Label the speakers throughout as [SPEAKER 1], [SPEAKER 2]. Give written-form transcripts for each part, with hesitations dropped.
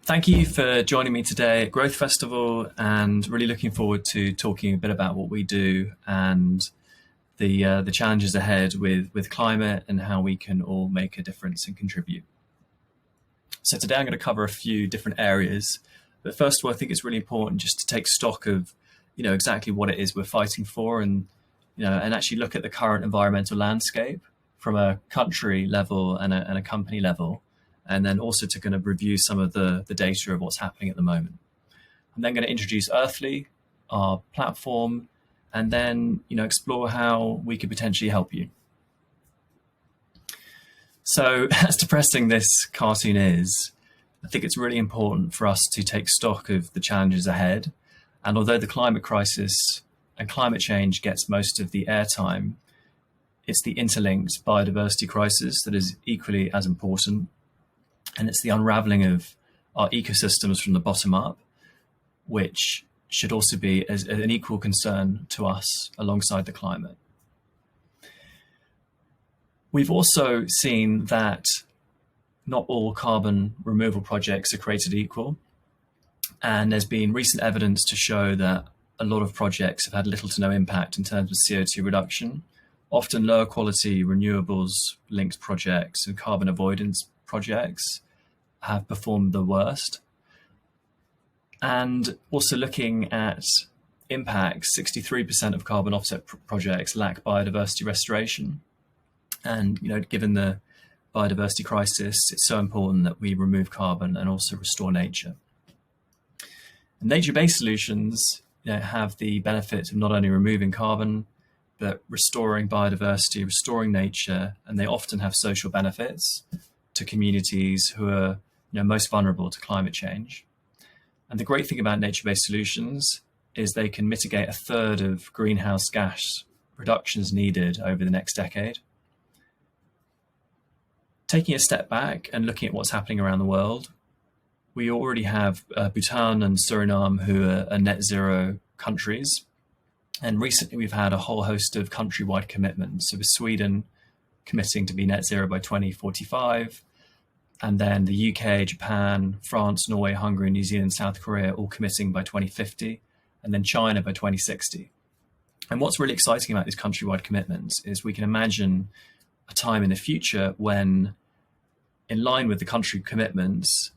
[SPEAKER 1] Thank you for joining me today at Growth Festival, and really looking forward to talking a bit about what we do and the challenges ahead with climate and how we can all make a difference and contribute. So today I'm going to cover a few different areas, but first of all, I think it's really important just to take stock of exactly what it is we're fighting for, and and actually look at the current environmental landscape from a country level and a company level. And then also to kind of review some of the data of what's happening at the moment. I'm then going to introduce Earthly, our platform, and then explore how we could potentially help you. So as depressing this cartoon is, I think it's really important for us to take stock of the challenges ahead. And although the climate crisis and climate change gets most of the airtime, it's the interlinked biodiversity crisis that is equally as important. And it's the unraveling of our ecosystems from the bottom up, which should also be an equal concern to us alongside the climate. We've also seen that not all carbon removal projects are created equal. And there's been recent evidence to show that a lot of projects have had little to no impact in terms of CO2 reduction. Often lower quality renewables linked projects and carbon avoidance projects have performed the worst. And also looking at impacts, 63% of carbon offset projects lack biodiversity restoration. And given the biodiversity crisis, it's so important that we remove carbon and also restore nature. Nature-based solutions have the benefit of not only removing carbon, but restoring biodiversity, restoring nature, and they often have social benefits to communities who are most vulnerable to climate change. And the great thing about nature-based solutions is they can mitigate a third of greenhouse gas reductions needed over the next decade. Taking a step back and looking at what's happening around the world, we already have Bhutan and Suriname who are net zero countries. And recently we've had a whole host of countrywide commitments. So with Sweden committing to be net zero by 2045, and then the UK, Japan, France, Norway, Hungary, New Zealand, South Korea all committing by 2050, and then China by 2060. And what's really exciting about these countrywide commitments is we can imagine a time in the future when, in line with the country commitments,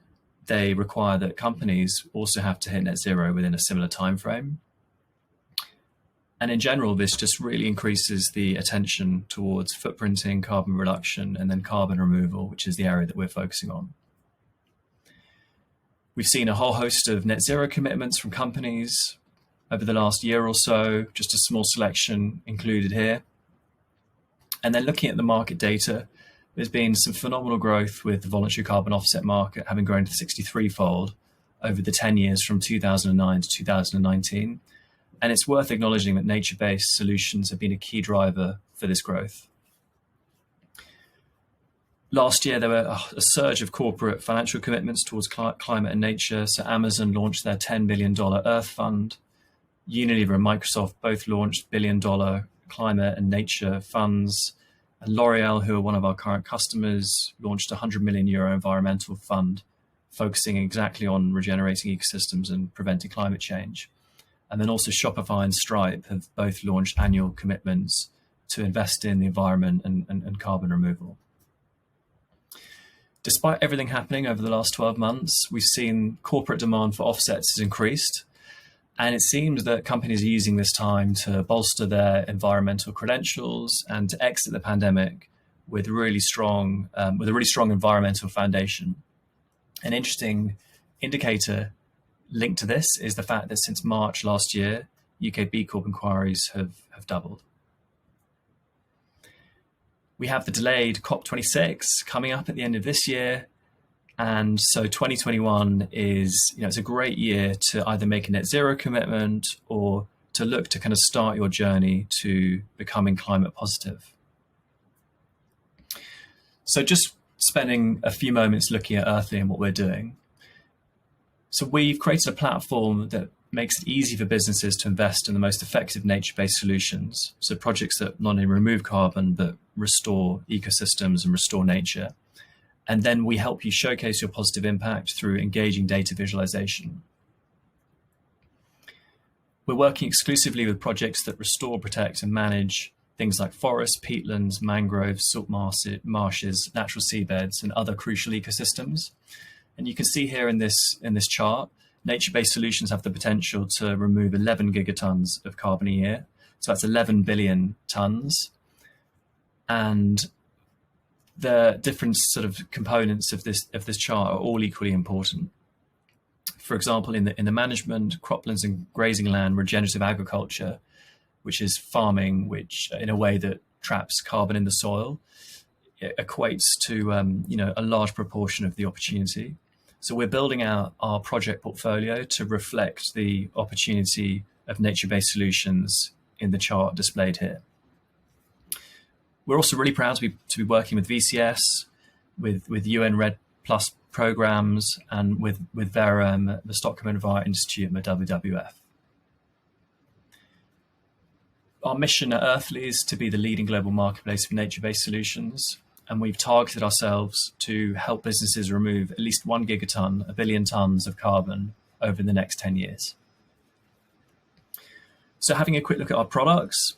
[SPEAKER 1] they require that companies also have to hit net zero within a similar time frame. And in general, this just really increases the attention towards footprinting, carbon reduction, and then carbon removal, which is the area that we're focusing on. We've seen a whole host of net zero commitments from companies over the last year or so, just a small selection included here. And then looking at the market data, there's been some phenomenal growth with the voluntary carbon offset market having grown to 63-fold over the 10 years from 2009 to 2019. And it's worth acknowledging that nature-based solutions have been a key driver for this growth. Last year, there were a surge of corporate financial commitments towards climate and nature. So Amazon launched their $10 billion Earth Fund. Unilever and Microsoft both launched billion-dollar climate and nature funds. And L'Oreal, who are one of our current customers, launched a €100 million environmental fund, focusing exactly on regenerating ecosystems and preventing climate change. And then also Shopify and Stripe have both launched annual commitments to invest in the environment and carbon removal. Despite everything happening over the last 12 months, we've seen corporate demand for offsets has increased. And it seems that companies are using this time to bolster their environmental credentials and to exit the pandemic with a really strong environmental foundation. An interesting indicator linked to this is the fact that since March last year, UK B Corp inquiries have doubled. We have the delayed COP26 coming up at the end of this year. And so 2021 is, it's a great year to either make a net zero commitment or to look to kind of start your journey to becoming climate positive. So just spending a few moments looking at Earthly and what we're doing. So we've created a platform that makes it easy for businesses to invest in the most effective nature-based solutions. So projects that not only remove carbon, but restore ecosystems and restore nature. And then we help you showcase your positive impact through engaging data visualization. We're working exclusively with projects that restore, protect, and manage things like forests, peatlands, mangroves, salt marshes, natural seabeds, and other crucial ecosystems. And you can see here in this chart, nature-based solutions have the potential to remove 11 gigatons of carbon a year. So that's 11 billion tons. And the different sort of components of this chart are all equally important. For example, in the management, croplands and grazing land, regenerative agriculture, which is farming, which in a way that traps carbon in the soil, it equates to a large proportion of the opportunity. So we're building out our project portfolio to reflect the opportunity of nature-based solutions in the chart displayed here. We're also really proud to be working with VCS, with UN Red Plus programs, and with Verum, the Stockholm Environment Institute, and the WWF. Our mission at Earthly is to be the leading global marketplace for nature-based solutions, and we've targeted ourselves to help businesses remove at least 1 gigaton, a billion tons of carbon over the next 10 years. So having a quick look at our products,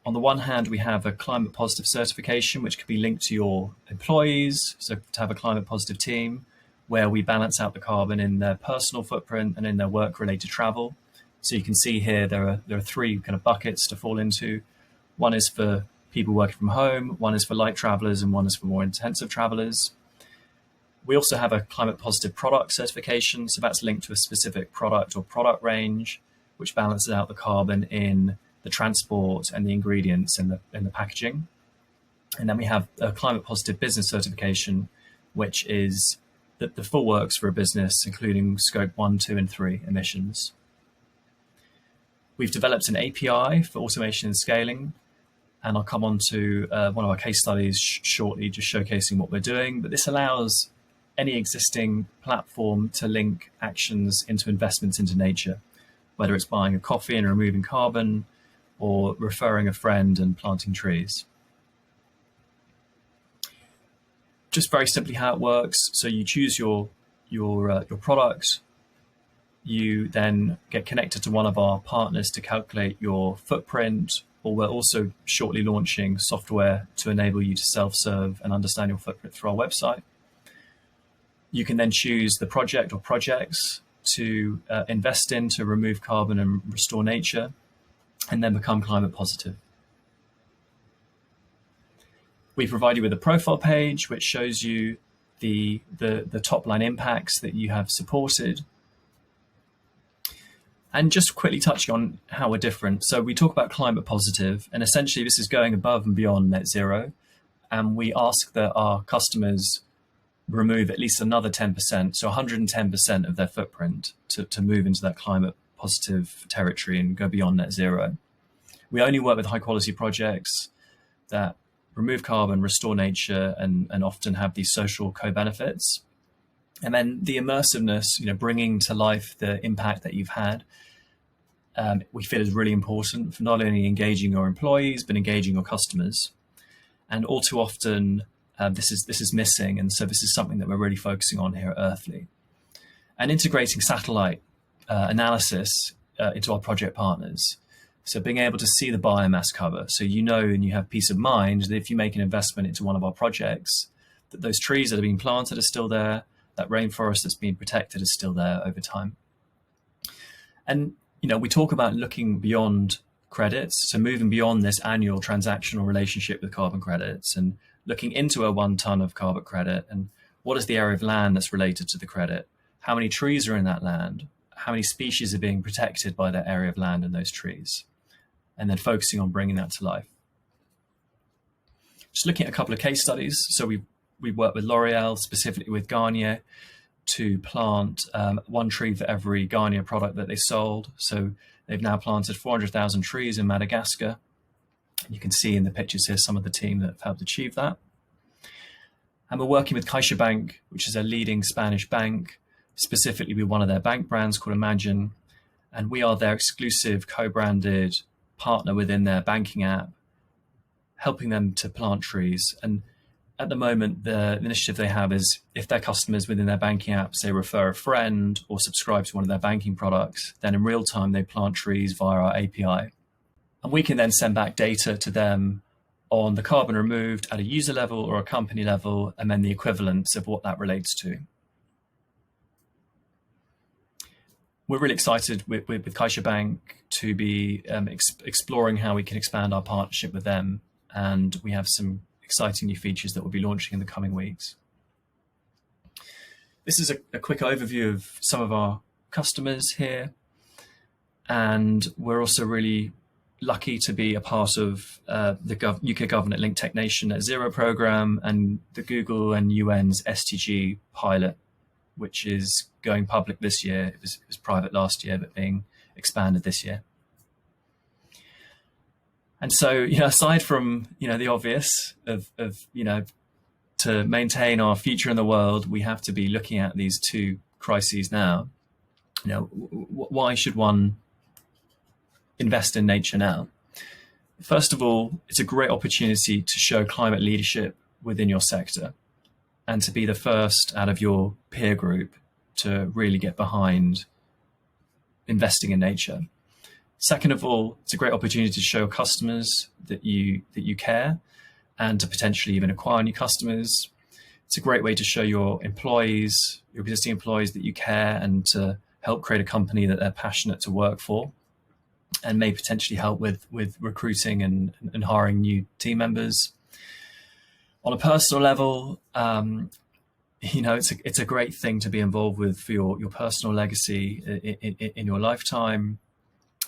[SPEAKER 1] on the one hand, we have a climate positive certification, which can be linked to your employees. So to have a climate positive team where we balance out the carbon in their personal footprint and in their work related travel. So you can see here, there are 3 kind of buckets to fall into. One is for people working from home, one is for light travelers, and one is for more intensive travelers. We also have a climate positive product certification. So that's linked to a specific product or product range, which balances out the carbon in the transport and the ingredients in the packaging. And then we have a climate positive business certification, which is the full works for a business, including scope 1, 2, and 3 emissions. We've developed an API for automation and scaling, and I'll come on to one of our case studies shortly, just showcasing what we're doing. But this allows any existing platform to link actions into investments into nature, whether it's buying a coffee and removing carbon, or referring a friend and planting trees. Just very simply how it works. So you choose your product. You then get connected to one of our partners to calculate your footprint, or we're also shortly launching software to enable you to self-serve and understand your footprint through our website. You can then choose the project or projects to invest in to remove carbon and restore nature, and then become climate positive. We provide you with a profile page, which shows you the top line impacts that you have supported. And just quickly touching on how we're different. So we talk about climate positive, and essentially this is going above and beyond net zero. And we ask that our customers remove at least another 10%, so 110% of their footprint to move into that climate positive territory and go beyond net zero. We only work with high quality projects that remove carbon, restore nature, and often have these social co-benefits. And then the immersiveness, bringing to life the impact that you've had, we feel is really important for not only engaging your employees, but engaging your customers. And all too often, this is missing. And so this is something that we're really focusing on here at Earthly. And integrating satellite analysis into our project partners. So being able to see the biomass cover, so and you have peace of mind that if you make an investment into one of our projects, that those trees that are being planted are still there, that rainforest that's being protected is still there over time. And we talk about looking beyond credits, so moving beyond this annual transactional relationship with carbon credits and looking into a 1 ton of carbon credit, and what is the area of land that's related to the credit? How many trees are in that land? How many species are being protected by that area of land and those trees? And then focusing on bringing that to life. Just looking at a couple of case studies. So we worked with L'Oreal, specifically with Garnier, to plant 1 tree for every Garnier product that they sold. So they've now planted 400,000 trees in Madagascar. You can see in the pictures here some of the team that have helped achieve that. And we're working with CaixaBank, which is a leading Spanish bank, specifically with one of their bank brands called Imagine. And we are their exclusive co-branded partner within their banking app, helping them to plant trees. And at the moment, the initiative they have is if their customers within their banking app, say, refer a friend or subscribe to one of their banking products, then in real time, they plant trees via our API. And we can then send back data to them on the carbon removed at a user level or a company level, and then the equivalence of what that relates to. We're really excited with CaixaBank to be exploring how we can expand our partnership with them. And we have some exciting new features that we'll be launching in the coming weeks. This is a quick overview of some of our customers here. And we're also really lucky to be a part of the UK Government Linked Tech Nation Net Zero program and the Google and UN's SDG pilot, which is going public this year. It was private last year, but being expanded this year. And so, aside from, the obvious of to maintain our future in the world, we have to be looking at these two crises now. Why should one invest in nature now? First of all, it's a great opportunity to show climate leadership within your sector and to be the first out of your peer group to really get behind investing in nature. Second of all, it's a great opportunity to show customers that you care and to potentially even acquire new customers. It's a great way to show your employees, your existing employees, that you care and to help create a company that they're passionate to work for, and may potentially help with recruiting and hiring new team members. On a personal level, it's a great thing to be involved with for your personal legacy in your lifetime.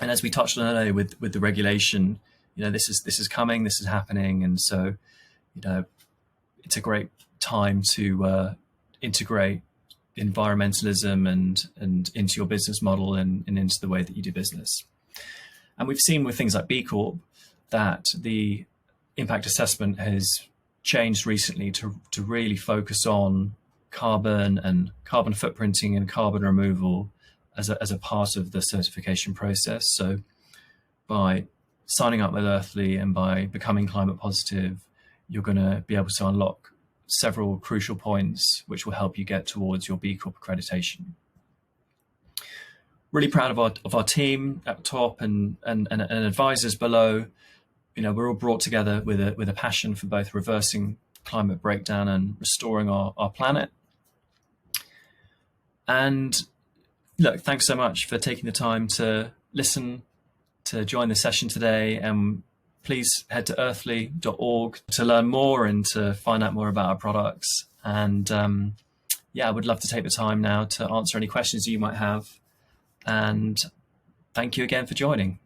[SPEAKER 1] And as we touched on earlier with the regulation, this is coming, this is happening, and so it's a great time to integrate environmentalism and into your business model and into the way that you do business. And we've seen with things like B Corp that the impact assessment has changed recently to really focus on carbon and carbon footprinting and carbon removal as a part of the certification process. So by signing up with Earthly and by becoming climate positive, you're going to be able to unlock several crucial points which will help you get towards your B Corp accreditation. Really proud of our team at the top and advisors below. We're all brought together with a passion for both reversing climate breakdown and restoring our planet. And look, thanks so much for taking the time to listen, to join the session today. And please head to earthly.org to learn more and to find out more about our products. And I would love to take the time now to answer any questions you might have. And thank you again for joining.